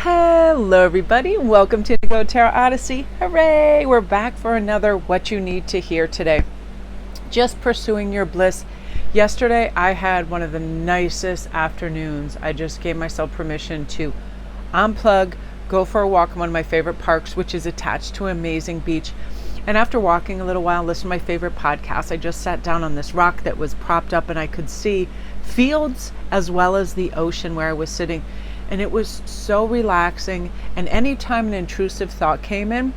Hello everybody, welcome to Go Tarot Odyssey. Hooray! We're back for another What You Need to Hear today. Just pursuing your bliss. Yesterday I had one of the nicest afternoons. I just gave myself permission to unplug, go for a walk in one of my favorite parks, which is attached to an amazing beach. And after walking a little while, listen to my favorite podcast, I just sat down on this rock that was propped up and I could see fields as well as the ocean where I was sitting. And it was so relaxing. And anytime an intrusive thought came in,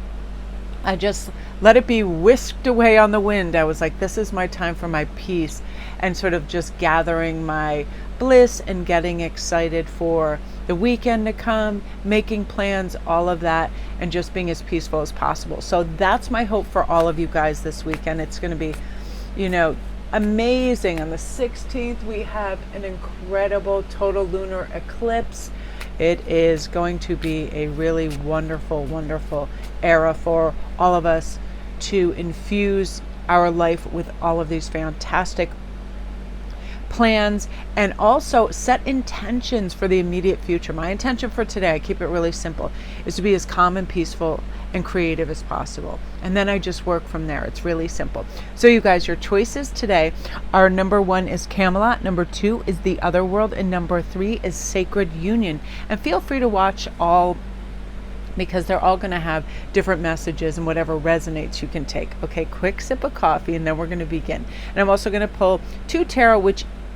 I just let it be whisked away on the wind. I was like, this is my time for my peace, and sort of just gathering my bliss and getting excited for the weekend to come, making plans, all of that, and just being as peaceful as possible. So that's my hope for all of you guys this weekend. It's going to be, amazing. On the 16th, we have an incredible total lunar eclipse. It is going to be a really wonderful, wonderful era for all of us to infuse our life with all of these fantastic plans and also set intentions for the immediate future. My intention for today, I keep it really simple, is to be as calm and peaceful and creative as possible. And then I just work from there. It's really simple. So you guys, your choices today are: number 1 is Camelot, number 2 is The Other World, and number 3 is Sacred Union. And feel free to watch all, because they're all going to have different messages, and whatever resonates you can take. Okay, quick sip of coffee and then we're going to begin. And I'm also going to pull 2 tarot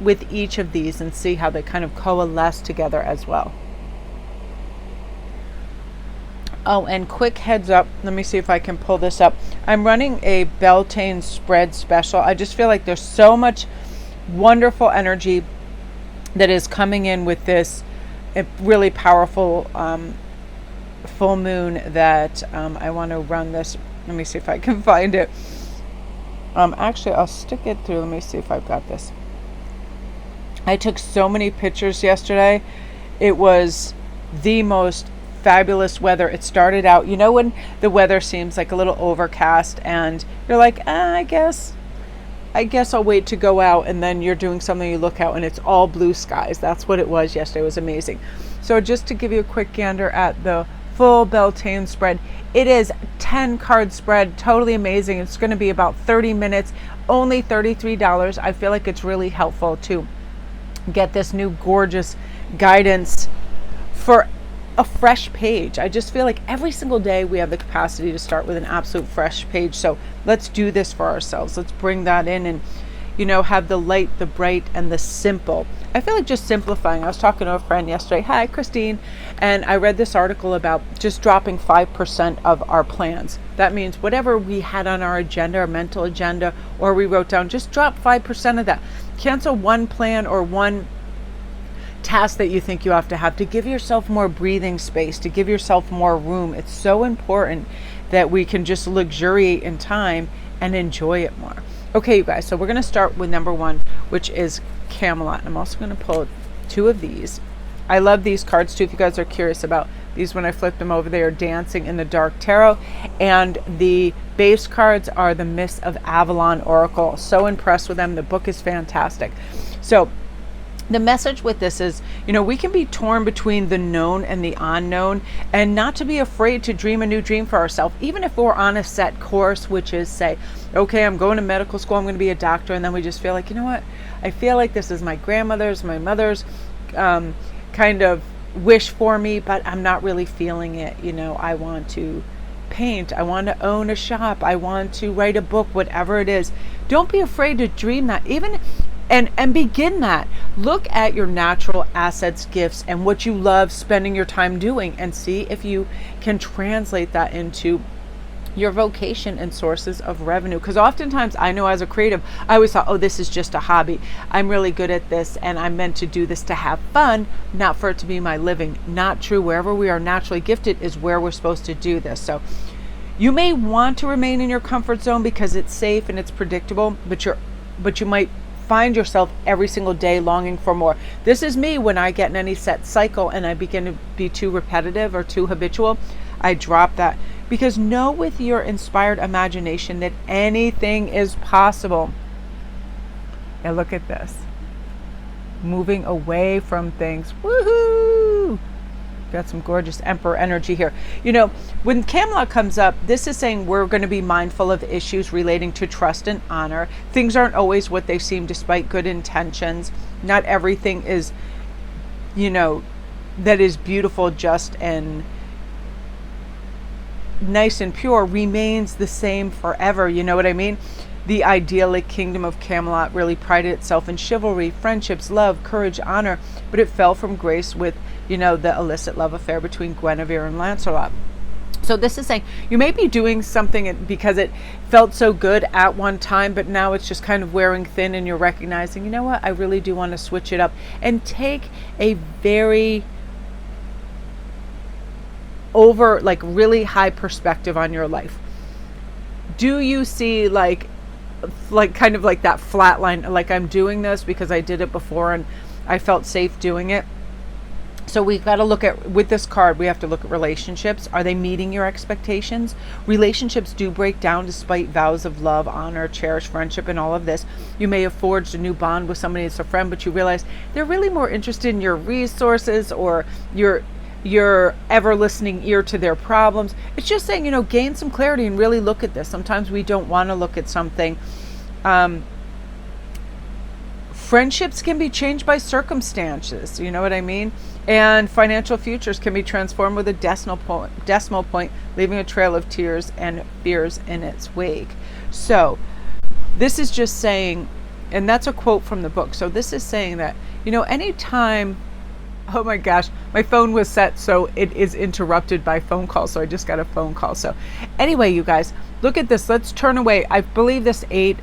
with each of these and see how they kind of coalesce together as well. Oh, and quick heads up, let me see if I can pull this up. I'm running a Beltane spread special. I just feel like there's so much wonderful energy that is coming in with this really powerful full moon that I want to run this. Let me see if I can find it. Actually, I'll stick it through. Let me see if I've got this. I took so many pictures yesterday. It was the most fabulous weather. It started out, when the weather seems like a little overcast and you're like, I guess I'll wait to go out, and then you're doing something, you look out and it's all blue skies. That's what it was yesterday. It was amazing. So just to give you a quick gander at the full Beltane spread, it is 10 card spread, totally amazing. It's going to be about 30 minutes, only $33. I feel like it's really helpful to get this new gorgeous guidance for a fresh page. I just feel like every single day we have the capacity to start with an absolute fresh page. So let's do this for ourselves. Let's bring that in and, have the light, the bright, and the simple. I feel like just simplifying. I was talking to a friend yesterday. Hi, Christine. And I read this article about just dropping 5% of our plans. That means whatever we had on our agenda, our mental agenda, or we wrote down, just drop 5% of that. Cancel one plan or one task that you think you have to give yourself more breathing space, to give yourself more room. It's so important that we can just luxuriate in time and enjoy it more. Okay, you guys, so we're going to start with number 1, which is Camelot. I'm also going to pull 2 of these. I love these cards too. If you guys are curious about these, when I flip them over, they are Dancing in the Dark Tarot, and the base cards are the Mists of Avalon Oracle. So impressed with them. The book is fantastic. So the message with this is, we can be torn between the known and the unknown, and not to be afraid to dream a new dream for ourselves, even if we're on a set course, which is, say, okay, I'm going to medical school, I'm going to be a doctor, and then we just feel like, what? I feel like this is my grandmother's, my mother's kind of wish for me, but I'm not really feeling it. I want to paint, I want to own a shop, I want to write a book, whatever it is. Don't be afraid to dream that, even and begin that. Look at your natural assets, gifts, and what you love spending your time doing, and see if you can translate that into your vocation and sources of revenue. Because oftentimes, I know as a creative, I always thought, this is just a hobby. I'm really good at this and I'm meant to do this to have fun, not for it to be my living. Not true. Wherever we are naturally gifted is where we're supposed to do this. So you may want to remain in your comfort zone because it's safe and it's predictable, but you might find yourself every single day longing for more. This is me when I get in any set cycle and I begin to be too repetitive or too habitual. I drop that, because know with your inspired imagination that anything is possible. And look at this. Moving away from things. Woohoo! Got some gorgeous Emperor energy here. You know, when Camelot comes up, this is saying we're going to be mindful of issues relating to trust and honor. Things aren't always what they seem despite good intentions. Not everything is, you know, that is beautiful, just and nice and pure remains the same forever. You know what I mean? The idyllic kingdom of Camelot really prided itself in chivalry, friendships, love, courage, honor, but it fell from grace with, you know, the illicit love affair between Guinevere and Lancelot. So this is saying you may be doing something because it felt so good at one time, but now it's just kind of wearing thin, and you're recognizing, you know what, I really do want to switch it up and take a very really high perspective on your life. Do you see like kind of like that flat line, like I'm doing this because I did it before and I felt safe doing it? So we've got to look at, with this card, we have to look at relationships. Are they meeting your expectations? Relationships do break down despite vows of love, honor, cherished friendship, and all of this. You may have forged a new bond with somebody that's a friend, but you realize they're really more interested in your resources or your ever listening ear to their problems. It's just saying, you know, gain some clarity and really look at this. Sometimes we don't want to look at something. Friendships can be changed by circumstances, you know what I mean? And financial futures can be transformed with a decimal point, leaving a trail of tears and fears in its wake. So this is just saying, and that's a quote from the book. So this is saying that, you know, anytime, oh my gosh, my phone was set so it is interrupted by phone calls. So I just got a phone call. So anyway, you guys, look at this. Let's turn away. I believe this 8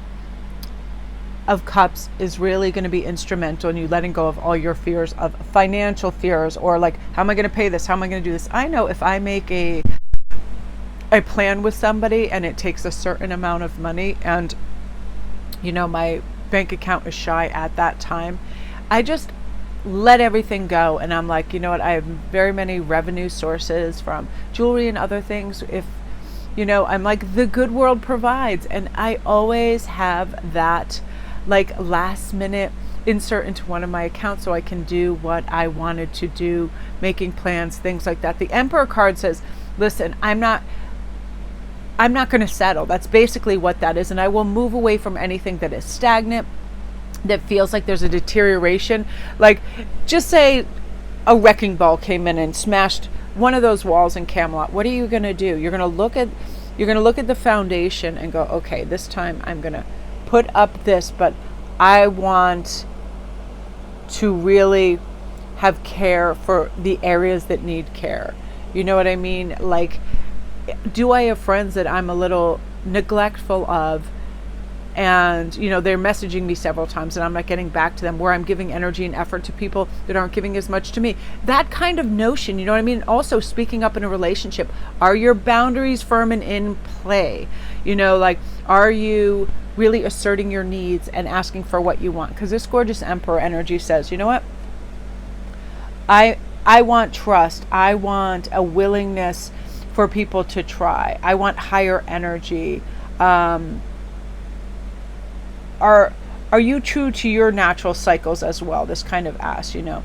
of Cups is really going to be instrumental in you letting go of all your fears of financial fears, or like, how am I going to pay this? How am I going to do this? I know if I make a plan with somebody and it takes a certain amount of money and, you know, my bank account is shy at that time, I just let everything go. And I'm like, you know what? I have very many revenue sources from jewelry and other things. If, you know, I'm like, the good world provides. And I always have that like last minute insert into one of my accounts so I can do what I wanted to do, making plans, things like that. The Emperor card says, listen, I'm not going to settle. That's basically what that is. And I will move away from anything that is stagnant, that feels like there's a deterioration. Like, just say a wrecking ball came in and smashed one of those walls in Camelot. What are you going to do? You're going to look at the foundation and go, okay, this time I'm going to put up this, but I want to really have care for the areas that need care. You know what I mean? Like, do I have friends that I'm a little neglectful of, and, you know, they're messaging me several times and I'm not getting back to them, where I'm giving energy and effort to people that aren't giving as much to me? That kind of notion, you know what I mean? Also, speaking up in a relationship, are your boundaries firm and in play? You know, like, are you really asserting your needs and asking for what you want? Because this gorgeous Emperor energy says, you know what? I want trust. I want a willingness for people to try. I want higher energy. Are you true to your natural cycles as well? This kind of asks, you know.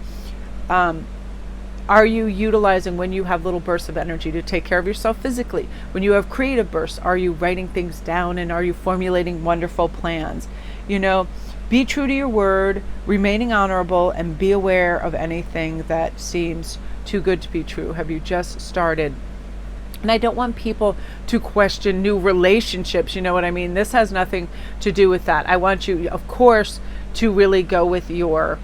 Are you utilizing, when you have little bursts of energy, to take care of yourself physically? When you have creative bursts, are you writing things down and are you formulating wonderful plans? You know, be true to your word, remaining honorable, and be aware of anything that seems too good to be true. Have you just started? And I don't want people to question new relationships. You know what I mean? This has nothing to do with that. I want you, of course, to really go with your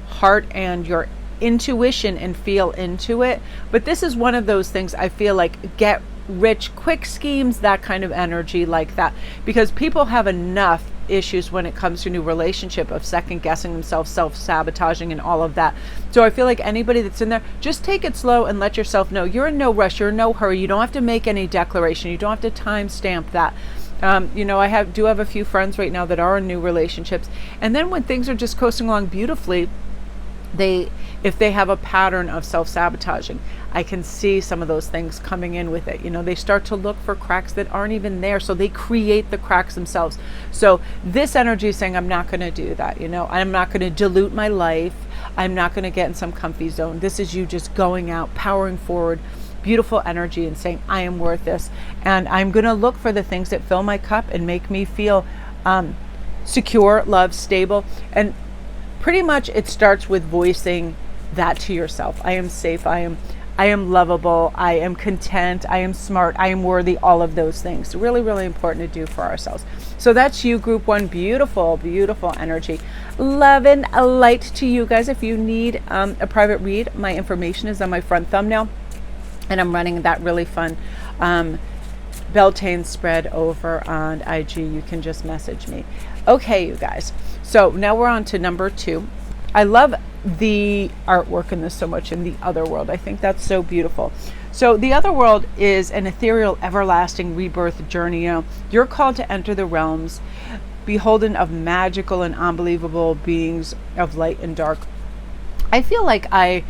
heart and your intuition and feel into it. But this is one of those things, I feel like, get rich quick schemes, that kind of energy like that, because people have enough issues when it comes to new relationship of second guessing themselves, self-sabotaging, and all of that. So I feel like anybody that's in there, just take it slow and let yourself know you're in no rush, you're in no hurry. You don't have to make any declaration, you don't have to time stamp that. You know, I do have a few friends right now that are in new relationships, and then when things are just coasting along beautifully, if they have a pattern of self-sabotaging, I can see some of those things coming in with it. You know, they start to look for cracks that aren't even there. So they create the cracks themselves. So this energy is saying, I'm not going to do that. You know, I'm not going to dilute my life. I'm not going to get in some comfy zone. This is you just going out, powering forward, beautiful energy, and saying, I am worth this. And I'm going to look for the things that fill my cup and make me feel secure, loved, stable. And pretty much it starts with voicing that to yourself. I am safe. I am lovable. I am content. I am smart. I am worthy. All of those things. Really, really important to do for ourselves. So that's you, group one. Beautiful, beautiful energy. Love and light to you guys. If you need a private read, my information is on my front thumbnail. And I'm running that really fun Beltane spread over on IG. You can just message me. Okay, you guys. So now we're on to number 2. I love the artwork in this so much, in the other world. I think that's so beautiful. So the other world is an ethereal, everlasting rebirth journey. You know, you're called to enter the realms, beholden of magical and unbelievable beings of light and dark. I feel like I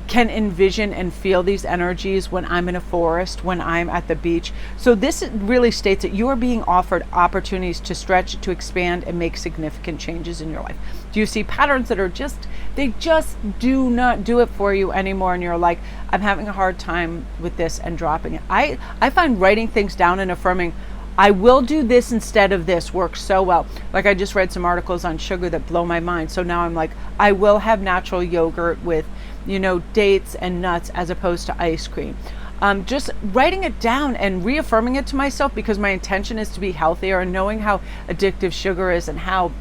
can envision and feel these energies when I'm in a forest, when I'm at the beach. So this really states that you are being offered opportunities to stretch, to expand, and make significant changes in your life. Do you see patterns that are they just do not do it for you anymore, and you're like, I'm having a hard time with this, and dropping it. I find writing things down and affirming, I will do this instead of this, works so well. Like, I just read some articles on sugar that blow my mind. So now I'm like, I will have natural yogurt with, you know, dates and nuts as opposed to ice cream. Just writing it down and reaffirming it to myself, because my intention is to be healthier, and knowing how addictive sugar is and how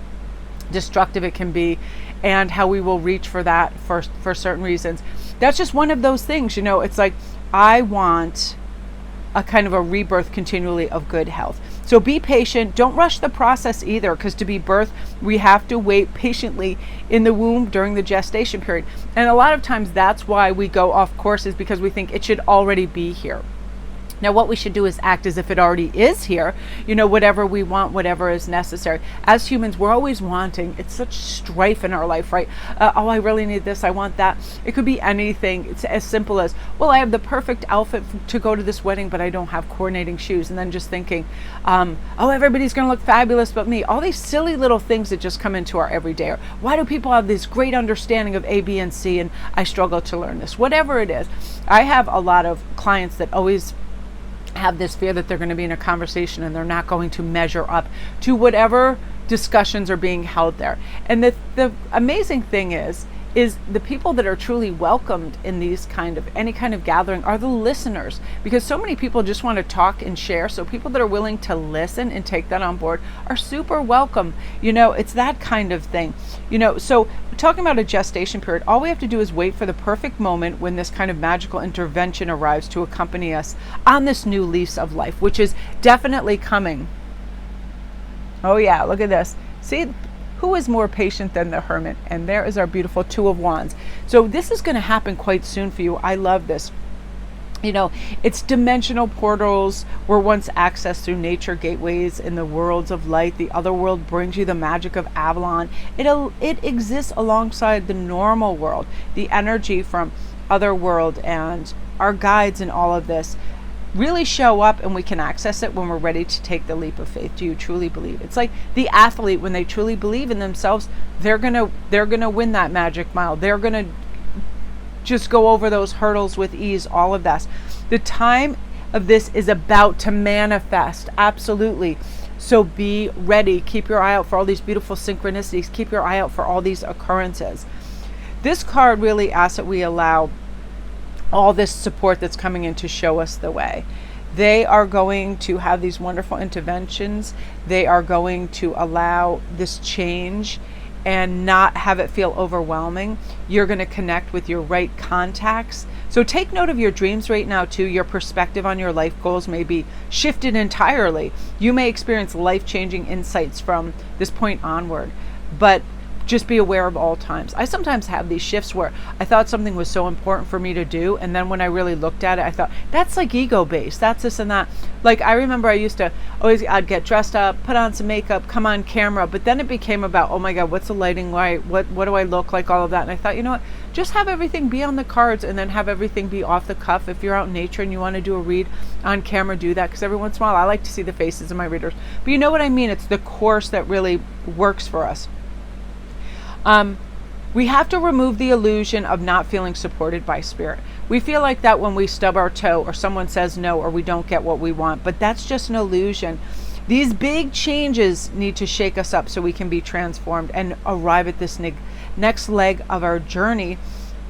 destructive it can be, and how we will reach for that for certain reasons. That's just one of those things, you know. It's like, I want a kind of a rebirth continually of good health. So be patient. Don't rush the process either, because to be birthed, we have to wait patiently in the womb during the gestation period. And a lot of times that's why we go off course, is because we think it should already be here. Now, what we should do is act as if it already is here, you know, whatever we want, whatever is necessary. As humans, we're always wanting. It's such strife in our life, right? Oh, I really need this. I want that. It could be anything. It's as simple as, well, I have the perfect outfit to go to this wedding, but I don't have coordinating shoes. And then just thinking, oh, everybody's going to look fabulous but me. All these silly little things that just come into our everyday. Why do people have this great understanding of A, B, and C, and I struggle to learn this? Whatever it is. I have a lot of clients that always have this fear that they're going to be in a conversation and they're not going to measure up to whatever discussions are being held there. And the amazing thing is the people that are truly welcomed in these any kind of gathering are the listeners, because so many people just want to talk and share. So people that are willing to listen and take that on board are super welcome. You know, it's that kind of thing. You know, so talking about a gestation period, all we have to do is wait for the perfect moment when this kind of magical intervention arrives to accompany us on this new lease of life, which is definitely coming. Oh yeah, look at this. See, who is more patient than the hermit? And there is our beautiful Two of Wands. So this is going to happen quite soon for you. I love this. You know, it's dimensional portals were once accessed through nature gateways in the worlds of light. The other world brings you the magic of Avalon. It exists alongside the normal world, the energy from other world, and our guides in all of this really show up, and we can access it when we're ready to take the leap of faith. Do you truly believe? It's like the athlete, when they truly believe in themselves, they're gonna win that magic mile. They're gonna just go over those hurdles with ease. All of that. The time of this is about to manifest. Absolutely. So be ready. Keep your eye out for all these beautiful synchronicities. Keep your eye out for all these occurrences. This card really asks that we allow all this support that's coming in to show us the way. They are going to have these wonderful interventions. They are going to allow this change and not have it feel overwhelming. You're going to connect with your right contacts. So take note of your dreams right now too. Your perspective on your life goals may be shifted entirely. You may experience life-changing insights from this point onward, but just be aware of all times. I sometimes have these shifts where I thought something was so important for me to do, and then when I really looked at it, I thought, that's like ego-based, that's this and that. Like, I remember I used to I'd get dressed up, put on some makeup, come on camera, but then it became about, oh my God, what's the lighting like? What do I look like? All of that. And I thought, you know what? just have everything be on the cards and then have everything be off the cuff. If you're out in nature and you want to do a read on camera, do that, because every once in a while I like to see the faces of my readers. But you know what I mean? It's the course that really works for us. We have to remove the illusion of not feeling supported by spirit. We feel like that when we stub our toe or someone says no or we don't get what we want, but that's just an illusion. These big changes need to shake us up so we can be transformed and arrive at this next leg of our journey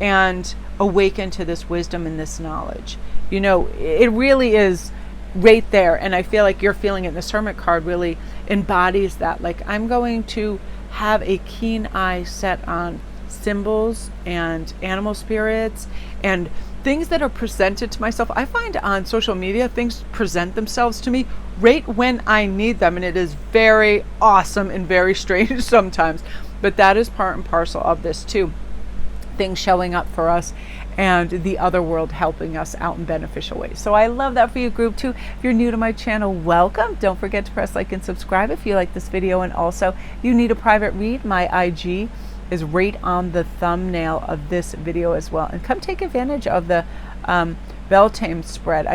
and awaken to this wisdom and this knowledge. You know, it really is right there. And I feel like you're feeling it. This Hermit card really embodies that. Like, I'm going to have a keen eye set on symbols and animal spirits and things that are presented to myself. I find on social media things present themselves to me right when I need them, and it is very awesome and very strange sometimes, but that is part and parcel of this too. Things showing up for us and the other world helping us out in beneficial ways. So I love that for you, group 2. If you're new to my channel, welcome. Don't forget to press like and subscribe if you like this video, and also if you need a private read, my IG is right on the thumbnail of this video as well. And come take advantage of the Beltane spread.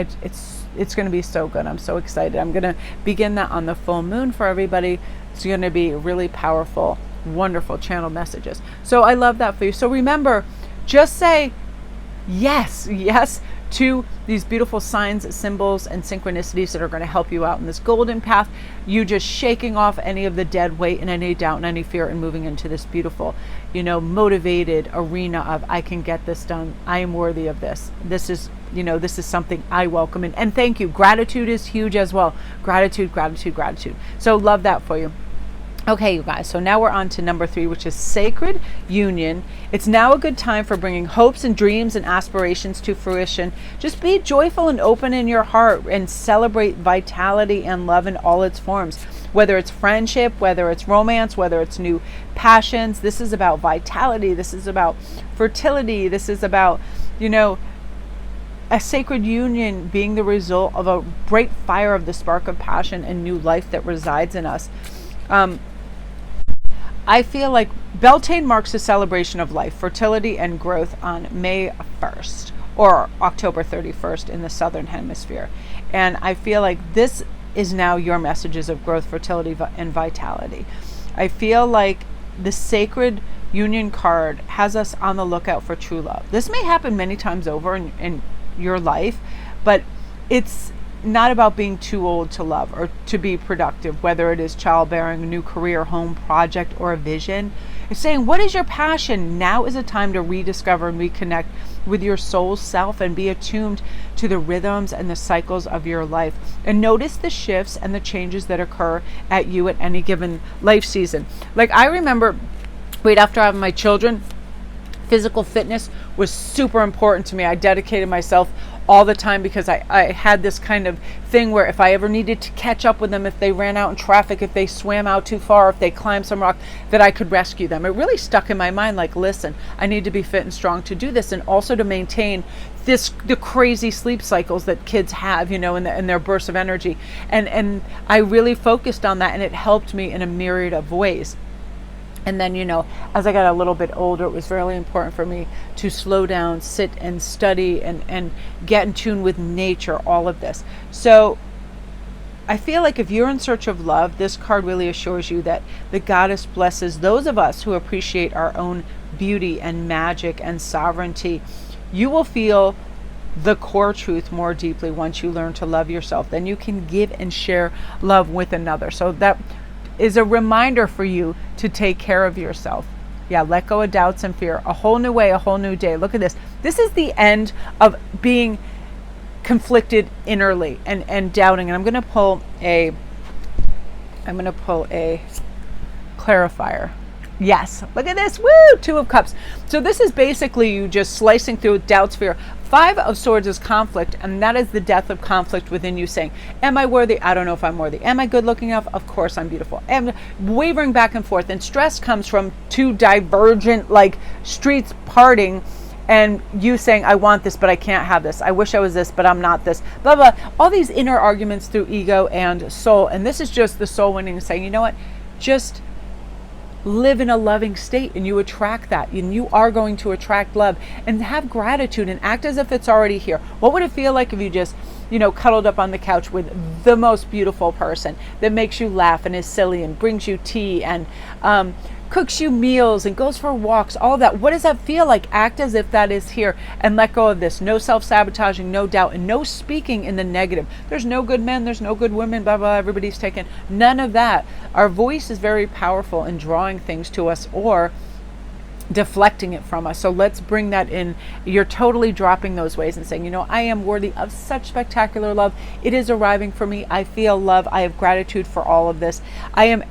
It's going to be so good. I'm so excited. I'm going to begin that on the full moon for everybody. It's going to be really powerful, wonderful channel messages. So I love that for you. So remember, just say yes to these beautiful signs, symbols, and synchronicities that are going to help you out in this golden path. You just shaking off any of the dead weight and any doubt and any fear and moving into this beautiful, you know, motivated arena of, I can get this done. I am worthy of this. This is, you know, this is something I welcome in. And thank you. Gratitude is huge as well. Gratitude, gratitude, gratitude. So love that for you. Okay, you guys, so now we're on to number 3, which is sacred union. It's now a good time for bringing hopes and dreams and aspirations to fruition. Just be joyful and open in your heart and celebrate vitality and love in all its forms. Whether it's friendship, whether it's romance, whether it's new passions. This is about vitality. This is about fertility. This is about, you know, a sacred union being the result of a bright fire of the spark of passion and new life that resides in us. I feel like Beltane marks the celebration of life, fertility, and growth on May 1st or October 31st in the Southern Hemisphere. And I feel like this is now your messages of growth, fertility, and vitality. I feel like the Sacred Union card has us on the lookout for true love. This may happen many times over in your life, but it's not about being too old to love or to be productive, whether it is childbearing, a new career, home project, or a vision. It's saying, what is your passion? Now is a time to rediscover and reconnect with your soul's self and be attuned to the rhythms and the cycles of your life. And notice the shifts and the changes that occur at you at any given life season. Like, I remember right after having my children, physical fitness was super important to me. I dedicated myself all the time because I had this kind of thing where if I ever needed to catch up with them, if they ran out in traffic, if they swam out too far, if they climbed some rock, that I could rescue them. It really stuck in my mind, like, listen, I need to be fit and strong to do this, and also to maintain the crazy sleep cycles that kids have, you know, in their bursts of energy. And I really focused on that, and it helped me in a myriad of ways. And then, you know, as I got a little bit older, it was really important for me to slow down, sit and study and get in tune with nature, all of this. So I feel like if you're in search of love, this card really assures you that the goddess blesses those of us who appreciate our own beauty and magic and sovereignty. You will feel the core truth more deeply once you learn to love yourself. Then you can give and share love with another. So that is a reminder for you to take care of yourself. Yeah, let go of doubts and fear. A whole new way, a whole new day. Look at this. This is the end of being conflicted innerly and doubting. And I'm going to pull a clarifier. Yes, look at this. Woo! 2 of Cups. So this is basically you just slicing through doubts, fear. 5 of Swords is conflict, and that is the death of conflict within you, saying, am I worthy? I don't know if I'm worthy. Am I good looking enough? Of course I'm beautiful. Am wavering back and forth. And stress comes from 2 divergent, like, streets parting, and you saying, I want this, but I can't have this. I wish I was this, but I'm not this. Blah, blah. All these inner arguments through ego and soul. And this is just the soul winning, saying, you know what? Just live in a loving state, and you attract that, and you are going to attract love. And have gratitude and act as if it's already here. What would it feel like if you just, cuddled up on the couch with the most beautiful person that makes you laugh and is silly and brings you tea and cooks you meals and goes for walks, all that? What does that feel like? Act as if that is here and let go of this. No self-sabotaging, no doubt, and no speaking in the negative. There's no good men, there's no good women, blah, blah, everybody's taken. None of that. Our voice is very powerful in drawing things to us or deflecting it from us. So let's bring that in. You're totally dropping those ways and saying, I am worthy of such spectacular love. It is arriving for me. I feel love. I have gratitude for all of this. I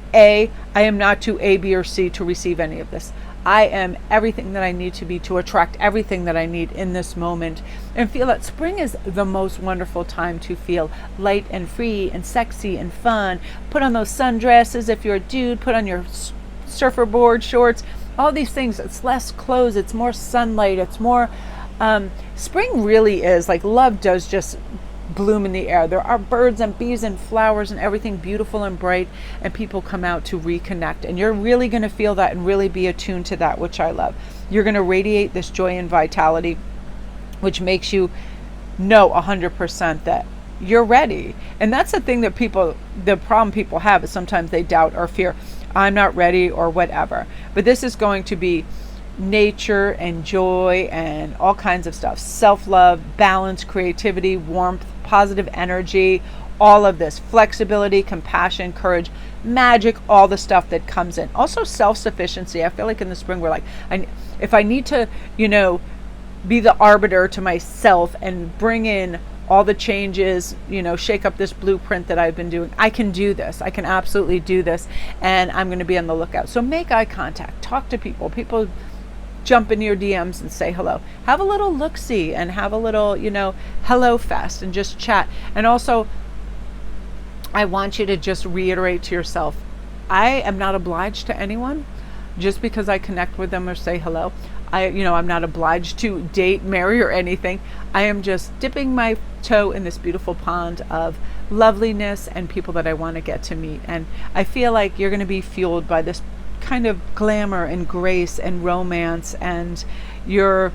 am not too A, B, or C to receive any of this. I am everything that I need to be to attract everything that I need in this moment. And feel that spring is the most wonderful time to feel light and free and sexy and fun. Put on those sundresses if you're a dude. Put on your surfer board shorts. All these things. It's less clothes. It's more sunlight. It's more spring really is like love does just bloom in the air. There are birds and bees and flowers and everything beautiful and bright, and people come out to reconnect, and you're really going to feel that and really be attuned to that, which I love. You're going to radiate this joy and vitality, which makes you know 100% that you're ready. And that's the thing that the problem people have is sometimes they doubt or fear. I'm not ready or whatever. But this is going to be nature and joy and all kinds of stuff. Self-love, balance, creativity, warmth, positive energy, all of this. Flexibility, compassion, courage, magic, all the stuff that comes in. Also self-sufficiency. I feel like in the spring we're like, if I need to, be the arbiter to myself and bring in all the changes, shake up this blueprint that I've been doing. I can do this. I can absolutely do this. And I'm going to be on the lookout. So make eye contact. Talk to people. People jump into your DMs and say hello. Have a little look-see and have a little, hello fest and just chat. And also, I want you to just reiterate to yourself, I am not obliged to anyone just because I connect with them or say hello. I'm not obliged to date, marry, or anything. I am just dipping my toe in this beautiful pond of loveliness and people that I want to get to meet. And I feel like you're going to be fueled by this kind of glamour and grace and romance, and your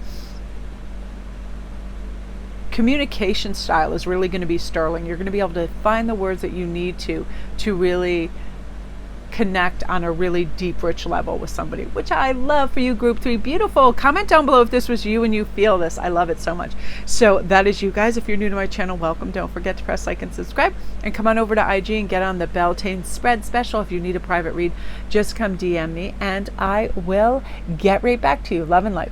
communication style is really going to be sterling. You're going to be able to find the words that you need to really connect on a really deep, rich level with somebody, which I love for you, group 3. Beautiful. Comment down below if this was you and you feel this. I love it so much. So that is you guys. If you're new to my channel, welcome. Don't forget to press like and subscribe, and come on over to IG and get on the Beltane spread special. If you need a private read, just come DM me and I will get right back to you. Love and light.